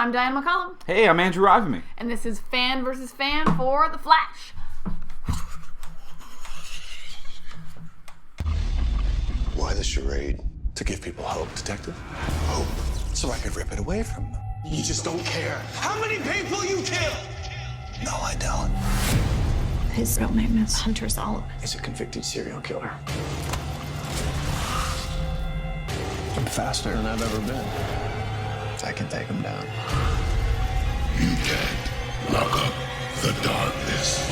I'm Diana McCollum. Hey, I'm Andrew Ivamy. And this is Fan vs. Fan for The Flash. Why the charade? To give people hope, Detective. Hope. So I could rip it away from them. You just don't care how many people you kill! No, I don't. His real name is Hunter Solomon. He's a convicted serial killer. I'm faster than I've ever been. I can take him down. You can't lock up the darkness.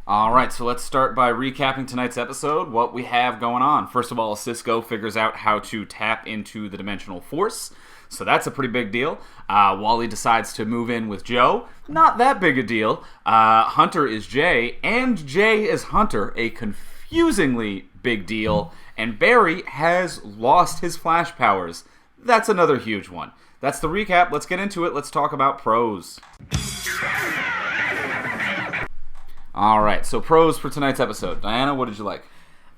Alright, so let's start by recapping tonight's episode, what we have going on. First of all, Cisco figures out how to tap into the dimensional force, so that's a pretty big deal. Wally decides to move in with Joe. Not that big a deal. Hunter is Jay, and Jay is Hunter, a confusingly big deal. And Barry has lost his Flash powers. That's another huge one. That's the recap. Let's get into it. Let's talk about pros. Alright, so pros for tonight's episode. Diana, what did you like?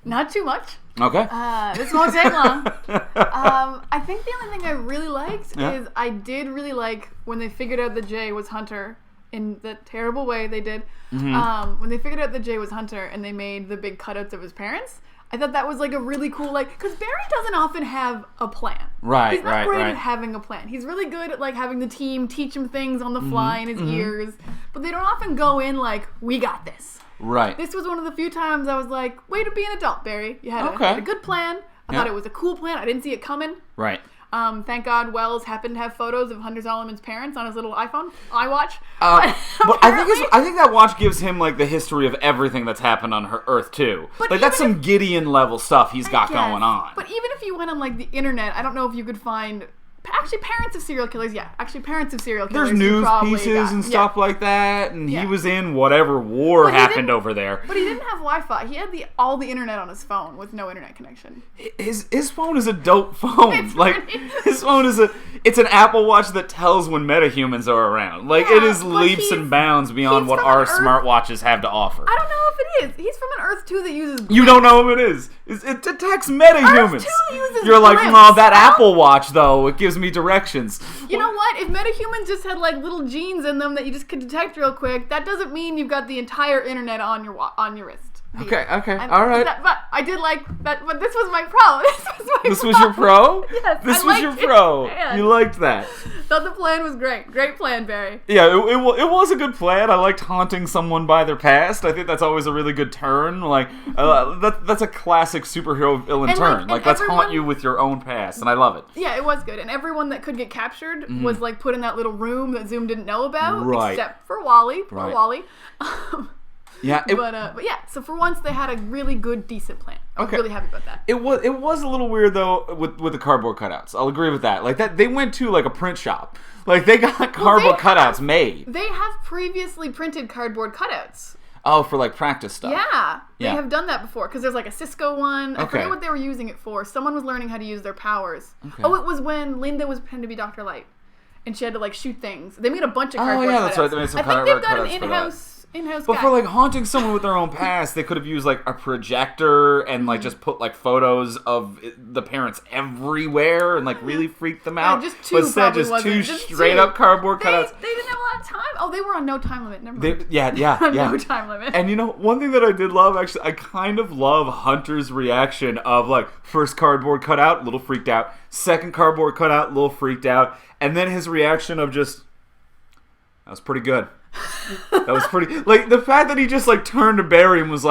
Not too much. Okay. This won't take long. I think the only thing I really liked is I did really like when they figured out that Jay was Hunter in the terrible way they did. Mm-hmm. When they figured out that Jay was Hunter and they made the big cutouts of his parents, I thought that was like a really cool, because Barry doesn't often have a plan. Right, He's not great at having a plan. He's really good at having the team teach him things on the fly in his ears, but they don't often go in we got this. Right. This was one of the few times I was like, way to be an adult, Barry. You had a good plan. I thought it was a cool plan. I didn't see it coming. Right. Thank God Wells happened to have photos of Hunter Solomon's parents on his little iPhone, iWatch. But I think that watch gives him the history of everything that's happened on Earth too. But that's some Gideon level stuff he's got going on. But even if you went on the internet, I don't know if you could find parents of serial killers. Yeah, parents of serial killers. There's news pieces and stuff like that, and he was in whatever war happened over there. But he didn't have Wi-Fi. He had all the internet on his phone with no internet connection. His phone is a dope phone. His phone is it's an Apple Watch that tells when metahumans are around. It is leaps and bounds beyond what our smartwatches have to offer. I don't know if it is. He's from an Earth 2 that uses blimps. You don't know if it is. It detects metahumans. Earth 2 uses You're like, blimps. no, that Apple Watch though, it gives me directions. You know what? If metahumans just had little genes in them that you just could detect real quick, that doesn't mean you've got the entire internet on your wrist. Okay, all right. But I did like that. But this was my pro. This was your pro? Yes. This was your pro. You liked that. Thought the plan was great. Great plan, Barry. Yeah, it was a good plan. I liked haunting someone by their past. I think that's always a really good turn. That's a classic superhero villain turn. Let's haunt you with your own past, and I love it. Yeah, it was good. And everyone that could get captured was put in that little room that Zoom didn't know about, except for Wally. Poor Wally. Yeah, but yeah. So for once, they had a really good, decent plan. I was really happy about that. It was a little weird though with the cardboard cutouts. I'll agree with that. That they went to a print shop. They got cardboard cutouts made. They have previously printed cardboard cutouts. Oh, for practice stuff. Yeah, they have done that before because there's a Cisco one. I forget what they were using it for. Someone was learning how to use their powers. Okay. Oh, it was when Linda was pretending to be Dr. Light, and she had to shoot things. They made a bunch of cardboard cutouts. That's right. They made some cardboard cutouts. I think they've got an in-house but guy. for haunting someone with their own past, they could have used a projector and just put photos of the parents everywhere and really freak them out. Just two, but instead just straight up cardboard cutouts. They didn't have a lot of time. Oh, they were on no time limit. Never mind. Yeah. No time limit. And one thing that I did love, actually, I kind of love Hunter's reaction of first cardboard cutout, a little freaked out. Second cardboard cutout, a little freaked out. And then his reaction of just, that was pretty good. That was pretty... the fact that he just, turned to Barry and was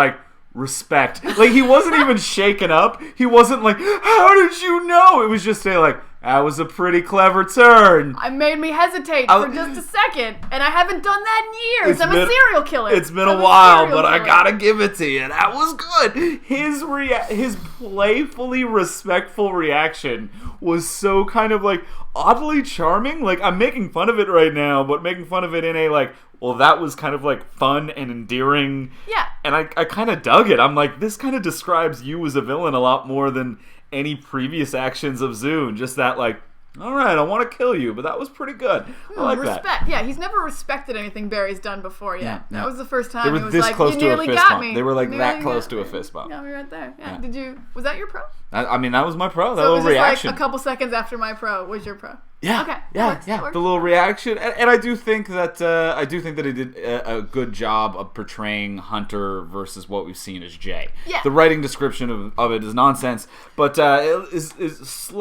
respect. He wasn't even shaken up. He wasn't how did you know? It was just saying, that was a pretty clever turn. It made me hesitate for just a second, and I haven't done that in years. I'm a serial killer. It's been a while, but I gotta give it to you. That was good. His playfully respectful reaction was so kind of oddly charming. I'm making fun of it right now, but making fun of it in a well, that was kind of fun and endearing. Yeah. And I kind of dug it. I'm this kind of describes you as a villain a lot more than any previous actions of Zune. Just that All right, I want to kill you, but that was pretty good. I like Respect. that. Yeah, he's never respected anything Barry's done before yet. Yeah, That was the first time They were he was this like, close you to a nearly fist got bump. me. They were like You that nearly close got to a me. fist bump. Got me right there. Yeah. Yeah. Was that your pro? I mean, that was my pro. That So it little was just reaction. like a couple seconds after my pro was your pro. Yeah, Okay. yeah. That works. The little reaction, and I do think that he did a good job of portraying Hunter versus what we've seen as Jay. Yeah. The writing description of it is nonsense, but it is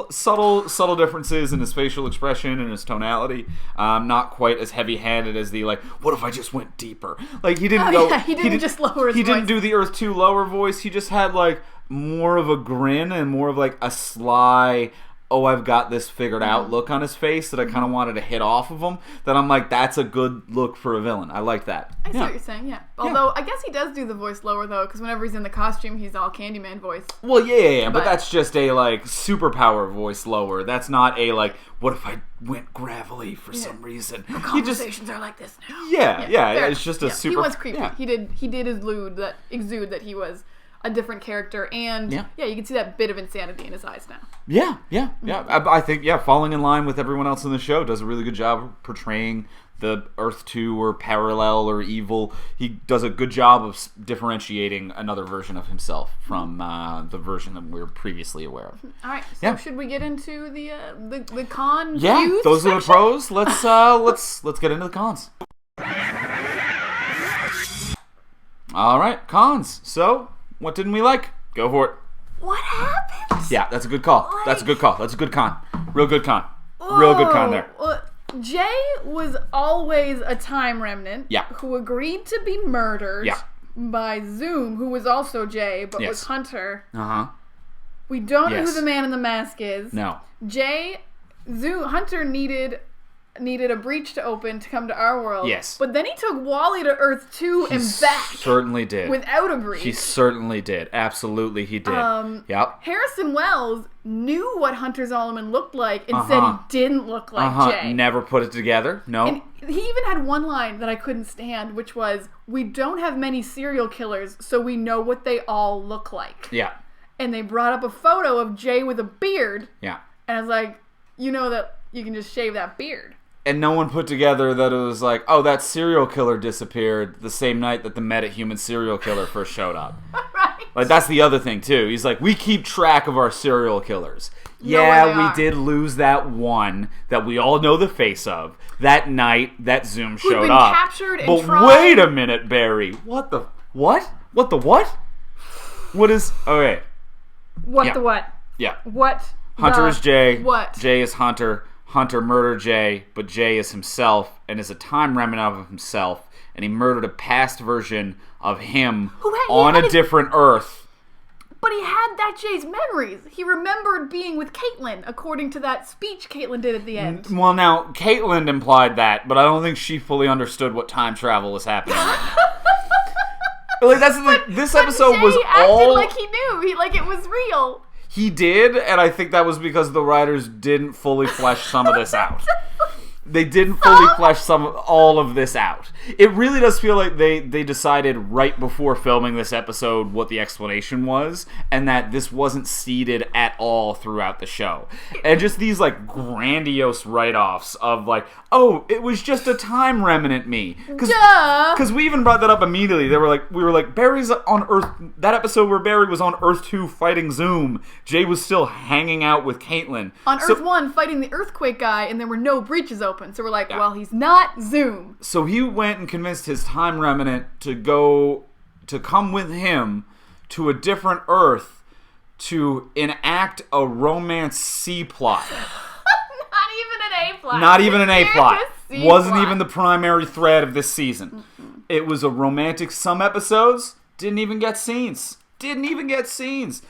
subtle differences in his facial expression and his tonality. Not quite as heavy-handed as the like. What if I just went deeper? Like he didn't go. Yeah, he didn't just lower his voice. He didn't do the Earth 2 lower voice. He just had like more of a grin and more of like a sly, oh, I've got this figured out look on his face that I kind of wanted to hit off of him. That I'm like, that's a good look for a villain. I like that. I see what you're saying, yeah. Although, I guess he does do the voice lower, though, because whenever he's in the costume, he's all Candyman voice. Well, yeah, but that's just a, like, superpower voice lower. That's not a, like, what if I went gravelly for some reason? Our conversations are like this now. Yeah, it's just a super... He was creepy. Yeah. He did exude that he was a different character, and you can see that bit of insanity in his eyes now. Yeah. I think, falling in line with everyone else in the show does a really good job of portraying the Earth 2 or parallel or evil. He does a good job of differentiating another version of himself from the version that we were previously aware of. All right, so should we get into the con? Yeah, views those are the section? pros. Let's get into the cons. All right, cons. So, what didn't we like? Go for it. What happened? Yeah, that's a good call. That's a good call. That's a good con. Real good con. Real good con there. Jay was always a time remnant who agreed to be murdered by Zoom, who was also Jay, but was Hunter. Uh-huh. We don't know who the man in the mask is. No. Hunter needed a breach to open to come to our world. Yes. But then he took Wally to Earth 2 and back. Certainly did. Without a breach. He certainly did. Absolutely he did. Yep. Harrison Wells knew what Hunter Zolomon looked like and said he didn't look like Jay. Never put it together. No. And he even had one line that I couldn't stand, which was, "We don't have many serial killers, so we know what they all look like." Yeah. And they brought up a photo of Jay with a beard. Yeah. And I was like, you know that you can just shave that beard. And no one put together that it was like, oh, that serial killer disappeared the same night that the metahuman serial killer first showed up. Right. Like, that's the other thing, too. He's like, we keep track of our serial killers. We did lose that one that we all know the face of that night that Zoom showed up. Captured and but tried. Wait a minute, Barry. What the what? What the what? What is... Okay. What the what? Yeah. What Hunter is Jay. What? Jay is Hunter. Hunter murdered Jay, but Jay is himself and is a time remnant of himself, and he murdered a past version of him on a different Earth. But he had that Jay's memories. He remembered being with Caitlin, according to that speech Caitlin did at the end. Well, now, Caitlin implied that, but I don't think she fully understood what time travel was happening right now. Like, that's this episode was all... acted like he knew. Like it was real. He did, and I think that was because the writers didn't fully flesh some of this out. They didn't fully flesh all of this out. It really does feel like they decided right before filming this episode what the explanation was, and that this wasn't seeded at all throughout the show. And just these like grandiose write-offs of like, oh, it was just a time remnant me. Because we even brought that up immediately. We were like, Barry's on Earth. That episode where Barry was on Earth 2 fighting Zoom, Jay was still hanging out with Caitlin. On Earth 1 fighting the earthquake guy, and there were no breaches open. So we're like, well, he's not Zoom. So he went and convinced his time remnant to come with him to a different Earth to enact a romance C plot. Not even an A plot. Not even an A plot. Wasn't plot. even the primary thread of this season. Mm-hmm. It was a romantic. Some episodes didn't even get scenes.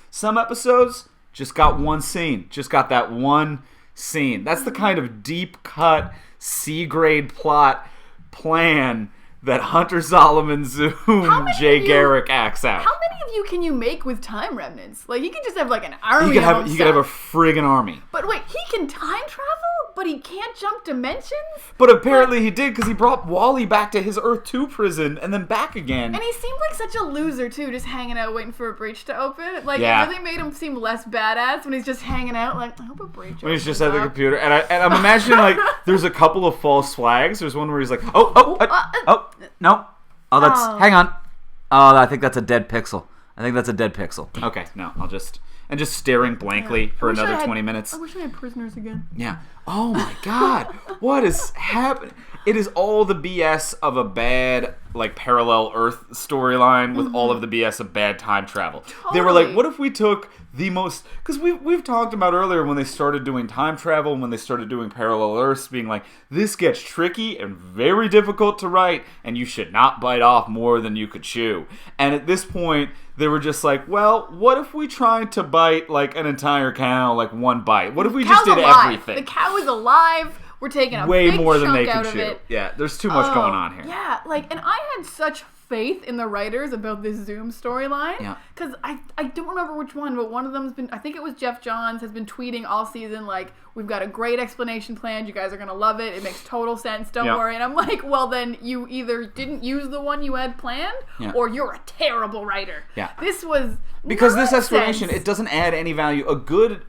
Some episodes just got one scene. Just got that one scene. That's the kind of deep cut C-grade plot plan that Hunter Zolomon Zoom Jay Garrick acts out. How many of you can you make with time remnants? Like, he could just have like an army. He could have a friggin' army. But wait, he can time travel? But he can't jump dimensions? But apparently he did, because he brought Wally back to his Earth 2 prison and then back again. And he seemed like such a loser, too, just hanging out waiting for a breach to open. Like, Yeah. it really made him seem less badass when he's just hanging out, like, I hope a breach When he's opens just at the up. computer. And I'm imagining, like, there's a couple of false flags. There's one where he's like, no. Oh, that's, hang on. Oh, I think that's a dead pixel. Okay, no, and just staring blankly for another 20 minutes. I wish I had prisoners again. Yeah. Oh my God. What is happening? It is all the BS of a bad, like, parallel Earth storyline with all of the BS of bad time travel. They were like, what if we took the most... Because we've talked about earlier when they started doing time travel and when they started doing parallel Earths, being like, this gets tricky and very difficult to write, and you should not bite off more than you could chew. And at this point, they were just like, well, what if we tried to bite, like, an entire cow, like, one bite? What if we just did everything? The cow is alive. We're taking a way big more than chunk they out could of chew. it. Yeah, there's too much going on here. Yeah, like, and I had such faith in the writers about this Zoom storyline. Yeah. Because I don't remember which one, but one of them's been, I think it was Jeff Johns, has been tweeting all season, like, we've got a great explanation planned. You guys are going to love it. It makes total sense. Don't worry. And I'm like, well, then you either didn't use the one you had planned, or you're a terrible writer. Yeah. This was Because nonsense. this explanation, it doesn't add any value. A good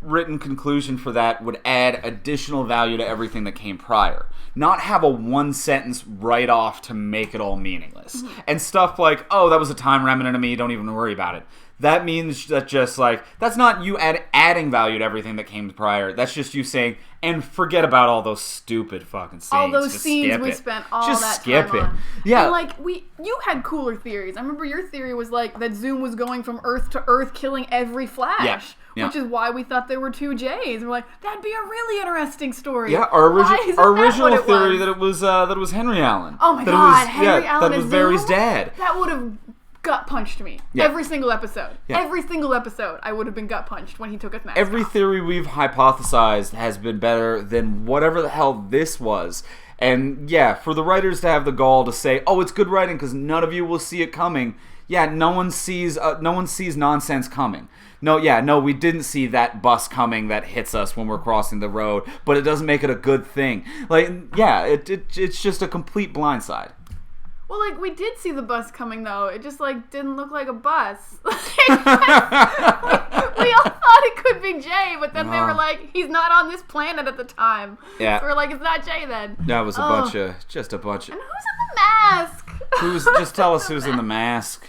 written conclusion for that would add additional value to everything that came prior. Not have a one sentence write off to make it all meaningless. And stuff like, oh, that was a time remnant to me, don't even worry about it. That means that just like, that's not you adding value to everything that came prior. That's just you saying, and forget about all those stupid fucking scenes. All those just scenes skip we it. spent all just that skip time it. on. Yeah. And like you had cooler theories. I remember your theory was like that Zoom was going from Earth to Earth, killing every Flash. Yeah. Yeah. Which is why we thought there were two J's. We're like, that'd be a really interesting story. Yeah, our original that theory was? that it was Henry Allen. Oh my that God, it was, Henry Allen that as was Barry's Zoom? dad. That would have gut punched me. Yeah. Every single episode. Yeah. Every single episode, I would have been gut punched when he took his mask Every off. theory we've hypothesized has been better than whatever the hell this was. And yeah, for the writers to have the gall to say, "Oh, it's good writing because none of you will see it coming." Yeah, no one sees nonsense coming. No, we didn't see that bus coming that hits us when we're crossing the road, but it doesn't make it a good thing. Like, yeah, it's just a complete blindside. Well, like, we did see the bus coming, though. It just, like, didn't look like a bus. We all thought it could be Jay, but then they were like, he's not on this planet at the time. Yeah. So we're like, it's not Jay then. That was just a bunch of... And who's in the mask? Just tell us who's in the mask.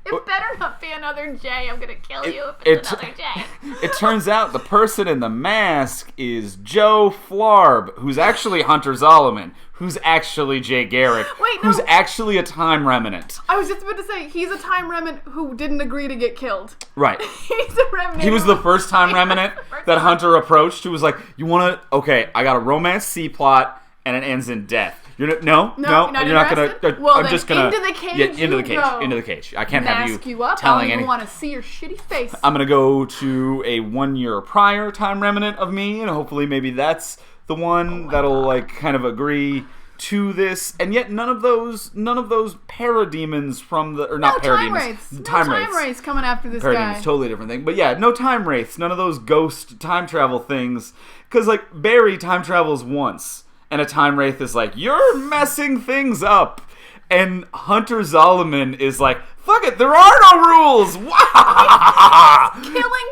It better not be another Jay. I'm going to kill you if it's another Jay. It turns out the person in the mask is Joe Flarb, who's actually Hunter Zolomon, who's actually Jay Garrick, who's actually a time remnant. I was just about to say, he's a time remnant who didn't agree to get killed. Right. He's a remnant. He was the first time remnant that Hunter approached, who was like, you want to... Okay, I got a romance C-plot, and it ends in death. You're not gonna. Well, I'm just gonna into the cage. Yeah, into the cage. Go. Into the cage. I can't Mask have you up. telling I don't any. even want to see your shitty face. I'm gonna go to a 1 year prior time remnant of me, and hopefully maybe that's the one that'll like kind of agree to this. And yet none of those parademons from the time wraiths. Time wraiths coming after this guy. Parademons, totally different thing. But yeah, no time wraiths. None of those ghost time travel things. Because like Barry time travels once. And a time wraith is like, you're messing things up. And Hunter Zolomon is like, fuck it, there are no rules. Killing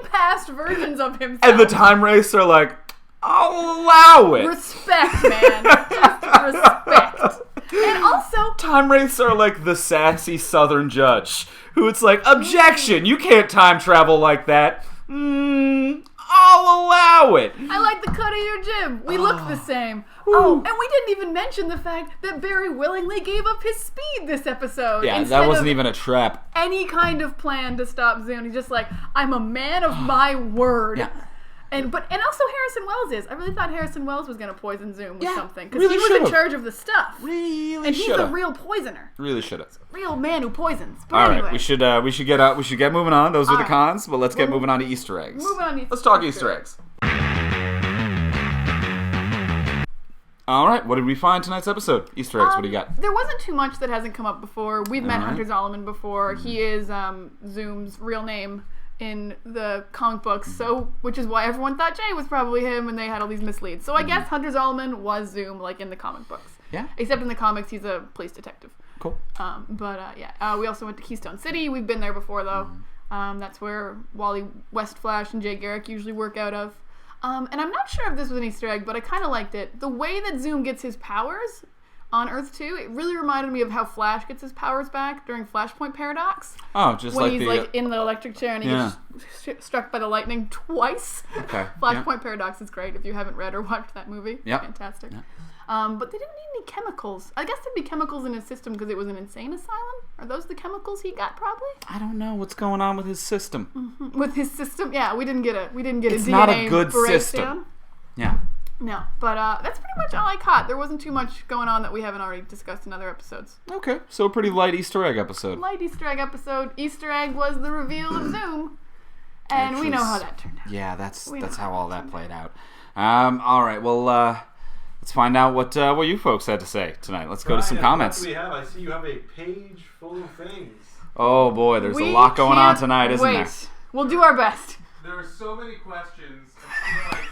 past versions of himself. And the time wraiths are like, I'll allow it. Respect, man. Just respect. And also, time wraiths are like the sassy southern judge who it's like, objection, you can't time travel like that. I'll allow it. I like the cut of your jib. We look the same. Oh, and we didn't even mention the fact that Barry willingly gave up his speed this episode. Yeah, that wasn't even a trap. Any kind of plan to stop Zoom. He's just like, I'm a man of my word. Yeah. And also Harrison Wells is. I really thought Harrison Wells was going to poison Zoom with something. Because really he was should've. in charge of the stuff. Really and he's should've. a real poisoner. Really should have. Real man who poisons. But All anyway. right, we should get moving on. Those were the right. cons, but let's get moving on to Easter eggs. Moving on to Let's talk Easter eggs. All right, what did we find tonight's episode? Easter eggs, what do you got? There wasn't too much that hasn't come up before. We've met right. Hunter Zolomon before. He is Zoom's real name in the comic books, so which is why everyone thought Jay was probably him, and they had all these misleads. So I guess Hunter Zolomon was Zoom, like in the comic books. Yeah. Except in the comics, he's a police detective. Cool. We also went to Keystone City. We've been there before, though. That's where Wally West Flash and Jay Garrick usually work out of. And I'm not sure if this was an Easter egg, but I kind of liked it. The way that Zoom gets his powers on Earth 2, it really reminded me of how Flash gets his powers back during Flashpoint Paradox. Oh, just when like he's the... like in the electric chair and he gets struck by the lightning twice. Okay. Flashpoint Paradox is great if you haven't read or watched that movie. Yeah. Fantastic. Yeah. But they didn't need any chemicals. I guess there'd be chemicals in his system because it was an insane asylum. Are those the chemicals he got? Probably. I don't know what's going on with his system. With his system, yeah, we didn't get a It's DNA not a good breakdown. system. Yeah. No, but that's pretty much all I caught. There wasn't too much going on that we haven't already discussed in other episodes. Okay, so a pretty light Easter egg episode. Light Easter egg episode. Easter egg was the reveal of Zoom, and we know how that turned out. Yeah, that's how all that played out. All right, well, let's find out what you folks had to say tonight. Let's go to some comments. What do we have? I see you have a page full of things. Oh boy, there's a lot going on tonight, isn't there? We'll do our best. There are so many questions. I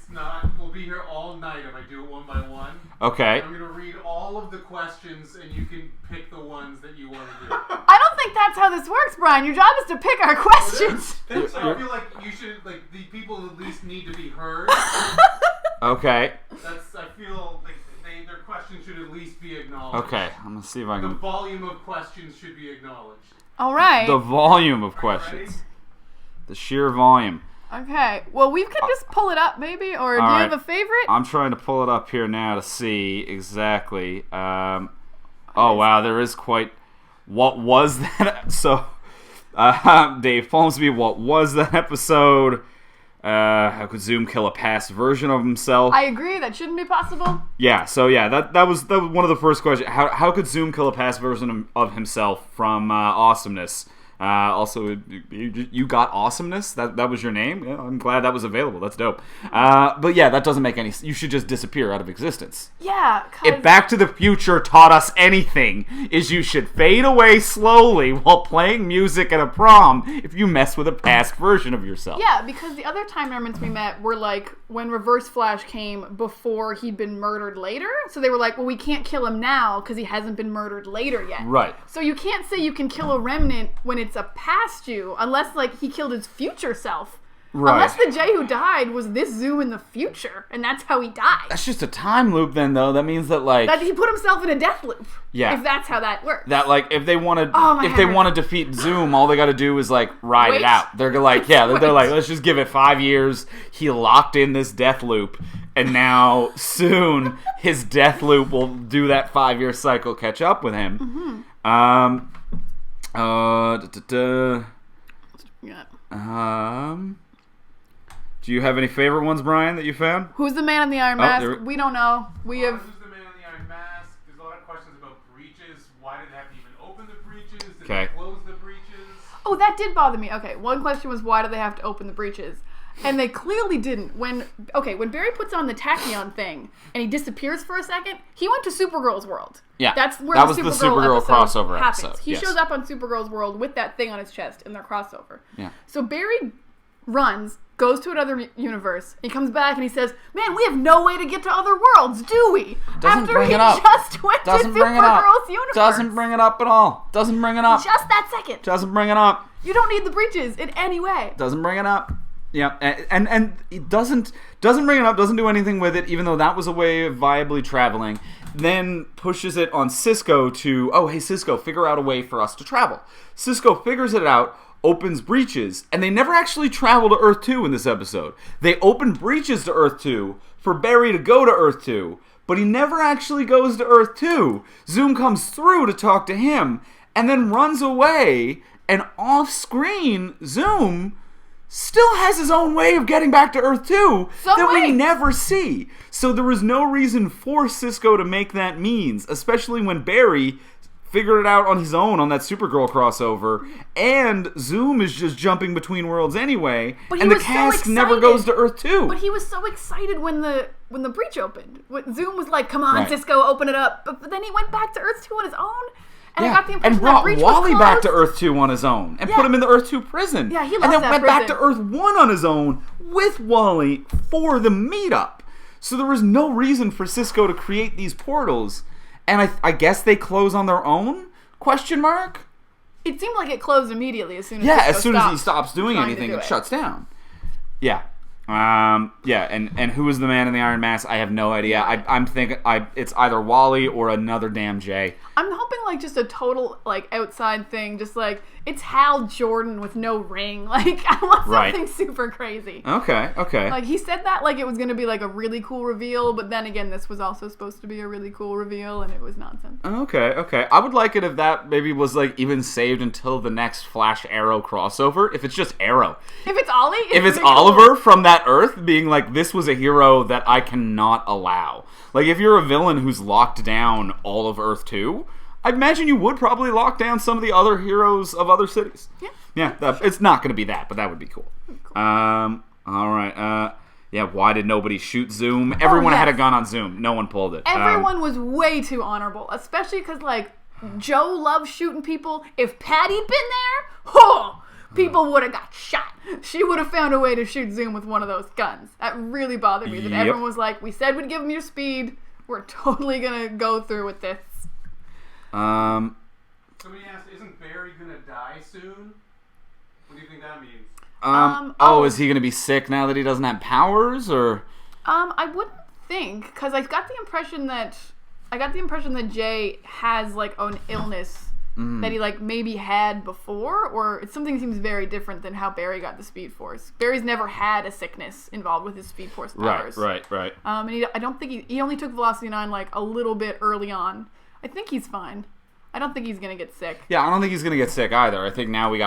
feel like we'll be here all night if I do it one by one. Okay. I'm going to read all of the questions and you can pick the ones that you want to do. I don't think that's how this works, Brian. Your job is to pick our questions. I feel like you should, the people at least need to be heard. Okay. I feel like their questions should at least be acknowledged. Okay, I'm going to see if I The can... volume of questions should be acknowledged. All right. The volume of questions. The sheer volume. Okay. Well, we could just pull it up, maybe, or do you have a favorite? I'm trying to pull it up here now to see exactly. Oh wow, there is quite. What was that? So, Dave Folmsby, what was that episode? How could Zoom kill a past version of himself? I agree. That shouldn't be possible. Yeah. So yeah, that was one of the first questions. How could Zoom kill a past version of himself from Awesomeness? Also, you got Awesomeness? That was your name? Yeah, I'm glad that was available. That's dope. But yeah, that doesn't make any sense. You should just disappear out of existence. Yeah, If Back to the Future taught us anything, is you should fade away slowly while playing music at a prom if you mess with a past version of yourself. Yeah, because the other time remnants we met were like when Reverse Flash came before he'd been murdered later. So they were like, well, we can't kill him now because he hasn't been murdered later yet. Right. So you can't say you can kill a remnant when it's a past you, unless like he killed his future self. Right. Unless the Jay who died was this Zoom in the future, and that's how he died. That's just a time loop then, though. That means that, like... That he put himself in a death loop. Yeah. If that's how that works. That, like, if they want to defeat Zoom, all they got to do is, like, ride it out. They're like, they're like, let's just give it 5 years. He locked in this death loop, and now soon his death loop will do that 5-year cycle, catch up with him. Mm-hmm. Do you have any favorite ones, Brian, that you found? Who's the man in the iron mask? We don't know. We have... Who's the man in the iron mask? There's a lot of questions about breaches. Why did they have to even open the breaches? Did they close the breaches? Oh, that did bother me. Okay, one question was why do they have to open the breaches? And they clearly didn't. When Barry puts on the tachyon thing and he disappears for a second, he went to Supergirl's world. Yeah, that's where that the was Supergirl the Supergirl crossover happens. episode. He shows up on Supergirl's world with that thing on his chest in their crossover. Yeah. So Barry runs, goes to another universe. He comes back and he says, "Man, we have no way to get to other worlds, do we?" Doesn't bring it up. Just went to Supergirl's universe. Doesn't bring it up at all. Doesn't bring it up. Just that second. Doesn't bring it up. You don't need the breaches in any way. Doesn't bring it up. Yeah, and it doesn't bring it up, doesn't do anything with it, even though that was a way of viably traveling. Then pushes it on Cisco to, oh, hey, Cisco, figure out a way for us to travel. Cisco figures it out, opens breaches, and they never actually travel to Earth 2 in this episode. They open breaches to Earth 2 for Barry to go to Earth 2, but he never actually goes to Earth 2. Zoom comes through to talk to him, and then runs away, and off-screen, Zoom still has his own way of getting back to Earth 2 we never see. So there was no reason for Cisco to make that means, especially when Barry figured it out on his own on that Supergirl crossover, and Zoom is just jumping between worlds anyway, and the cast never goes to Earth 2. But he was so excited when the breach opened. When Zoom was like, "Come on, Cisco, open it up." But then he went back to Earth 2 on his own. And I got the impression and brought that breach Wally was back to closed. Earth 2 on his own and put him in the Earth 2 prison. Yeah, he and loves then that went back prison. to Earth 1 on his own with Wally for the meetup. So there was no reason for Cisco to create these portals. And I guess they close on their own? Question mark? It seemed like it closed immediately as soon as Yeah, Cisco as soon as he stopped stops doing trying to anything, do it shuts down. Yeah. And who is the man in the Iron Mask? I have no idea. I'm thinking it's either Wally or another damn Jay. I'm hoping like just a total like outside thing, just like it's Hal Jordan with no ring. Like I want something super crazy. Okay. Like he said that like it was gonna be like a really cool reveal, but then again this was also supposed to be a really cool reveal and it was nonsense. Okay. I would like it if that maybe was like even saved until the next Flash Arrow crossover. If it's just Arrow. If it's Ollie, if it's Oliver from that Earth being like, this was a hero that I cannot allow. Like, if you're a villain who's locked down all of Earth 2, I imagine you would probably lock down some of the other heroes of other cities. Yeah. It's not going to be that, but that would be cool. All right. Yeah, why did nobody shoot Zoom? Everyone had a gun on Zoom. No one pulled it. Everyone was way too honorable, especially because, like, Joe loves shooting people. If Patty'd been there, people would have got shot. She would have found a way to shoot Zoom with one of those guns. That really bothered me. That everyone was like, we said we'd give him your speed. We're totally going to go through with this. Somebody asked, isn't Barry going to die soon? What do you think that means? Is he going to be sick now that he doesn't have powers, or? I wouldn't think, because I got the impression that Jay has, like, an illness that he like maybe had before, or something seems very different than how Barry got the Speed Force. Barry's never had a sickness involved with his Speed Force powers. Right. And I don't think he only took Velocity 9 like a little bit early on. I think he's fine. I don't think he's gonna get sick. Yeah, I don't think he's gonna get sick either. I think now we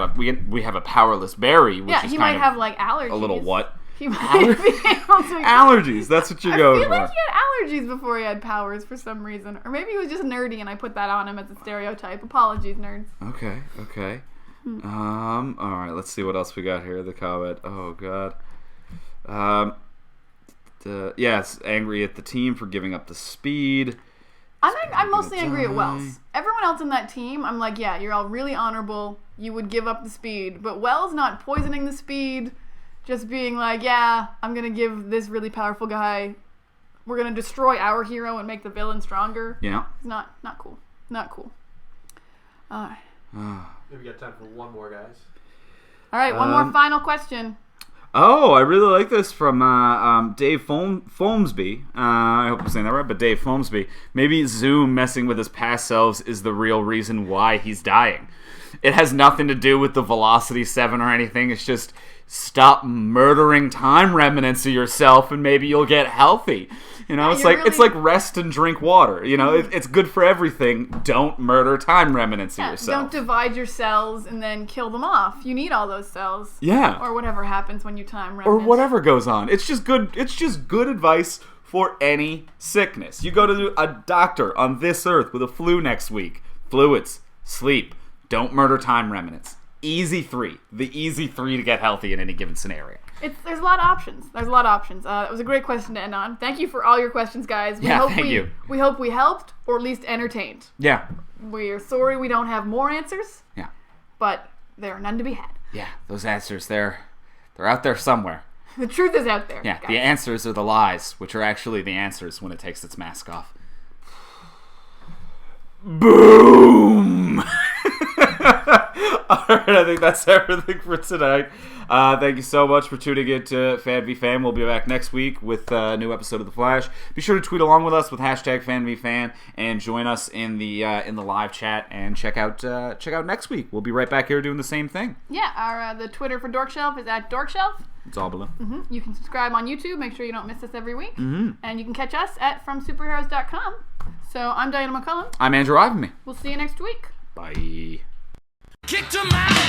have a powerless Barry. Which is he might have like allergies. A little what? He might be able to allergies. That's what you go for. I feel like he had allergies before he had powers for some reason, or maybe he was just nerdy and I put that on him as a stereotype. Apologies, nerds. Okay. All right. Let's see what else we got here. The Comet. Oh God. Yes, angry at the team for giving up the speed. I'm mostly angry at Wells. Everyone else in that team, I'm like, yeah, you're all really honorable. You would give up the speed, but Wells not poisoning the speed. Just being like, yeah, I'm going to give this really powerful guy, we're going to destroy our hero and make the villain stronger. Yeah. It's not cool. Not cool. Maybe we got time for one more, guys. All right, one more final question. Oh, I really like this from Dave Foamsby. I hope I'm saying that right, but Dave Foamsby. Maybe Zoom messing with his past selves is the real reason why he's dying. It has nothing to do with the Velocity 7 or anything. It's just stop murdering time remnants of yourself and maybe you'll get healthy. You know, it's like rest and drink water. You know, it's good for everything. Don't murder time remnants of yourself. Don't divide your cells and then kill them off. You need all those cells. Yeah. Or whatever happens when you time remnant. Or whatever goes on. It's just good advice for any sickness. You go to a doctor on this earth with a flu next week. Fluids, sleep, don't murder time remnants. Easy 3. The easy 3 to get healthy in any given scenario. There's a lot of options. It was a great question to end on. Thank you for all your questions, guys. Thank you. We hope we helped, or at least entertained. Yeah. We're sorry we don't have more answers. Yeah. But there are none to be had. Yeah, those answers, they're out there somewhere. The truth is out there. Yeah, guys. the answers are the lies, which are actually the answers when it takes its mask off. Boom! Alright, I think that's everything for tonight. Thank you so much for tuning in to Fan v Fan. We'll be back next week with a new episode of The Flash. Be sure to tweet along with us with hashtag FanVFan and join us in the live chat and check out next week. We'll be right back here doing the same thing. Yeah, the Twitter for Dorkshelf is at Dorkshelf. It's all below. Mm-hmm. You can subscribe on YouTube. Make sure you don't miss us every week. Mm-hmm. And you can catch us at FromSuperheroes.com. So I'm Diana McCullum. I'm Andrew Ivanme. We'll see you next week. Bye. Kicked him out.